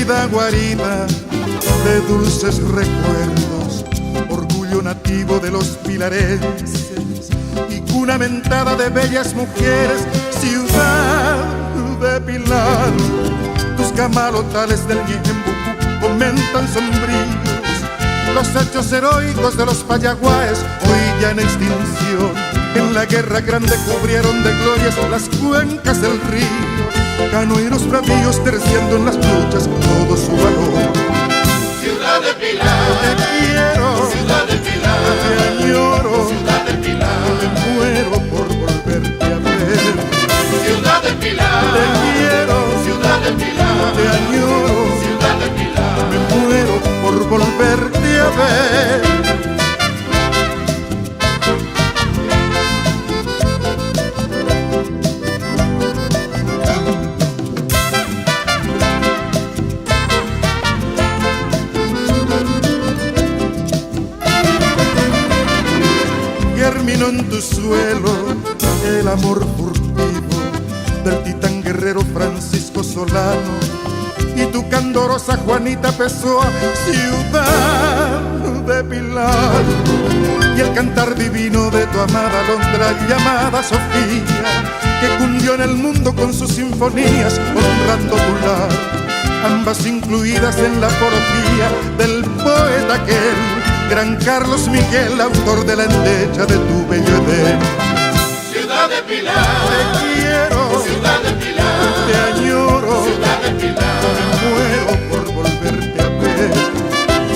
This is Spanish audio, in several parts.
querida guarida de dulces recuerdos, orgullo nativo de los pilarenses y cuna mentada de bellas mujeres, ciudad de Pilar. Tus camalotales del Ñembucú comentan sombríos los hechos heroicos de los Payaguáes, hoy ya en extinción. En la guerra grande cubrieron de glorias las cuencas del río, canoeros bravíos terciando en las luchas todo su valor. Ciudad de Pilar, Te quiero, ciudad de Pilar, te añoro, ciudad de Pilar, me muero por volverte a ver. ciudad de Pilar, Te quiero, ciudad de Pilar, te añoro, ciudad de Pilar. me muero por volverte a ver. Germinó en tu suelo el amor furtivo del titán guerrero Francisco Solano y tu candorosa Juanita Pessoa, ciudad de Pilar, y el cantar divino de tu amada Alondra llamada Sofía, que cundió en el mundo con sus sinfonías honrando tu lar, ambas incluidas en la apología del poeta aquel, gran Carlos Miguel, autor de la endecha de tu bello Edén. Ciudad de Pilar, Te quiero, ciudad de Pilar, te añoro, ciudad de Pilar, me muero por volverte a ver.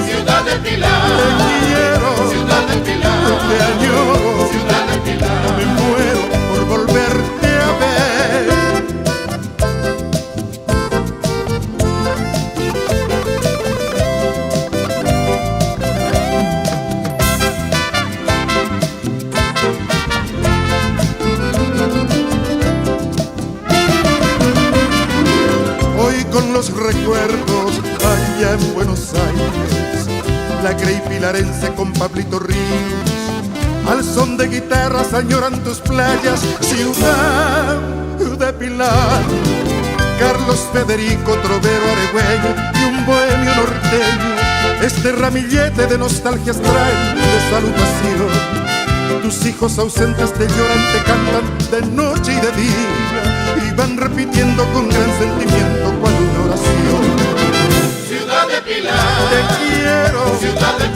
ciudad de Pilar, Te quiero, ciudad de Pilar, te añoro, ciudad de Pilar. me muero por volverte a ver. Hoy con los recuerdos allá en Buenos Aires, la Grey pilarense con Pablito Ríos, al son de guitarras añoran tus playas, ciudad de Pilar. Carlos Federico, trovero aregüeño y un bohemio norteño, este ramillete de nostalgias traen de salutación. Tus hijos ausentes te lloran, te cantan de noche y de día, y van repitiendo con gran sentimiento cual una oración. Ciudad de Pilar, Te quiero, ciudad de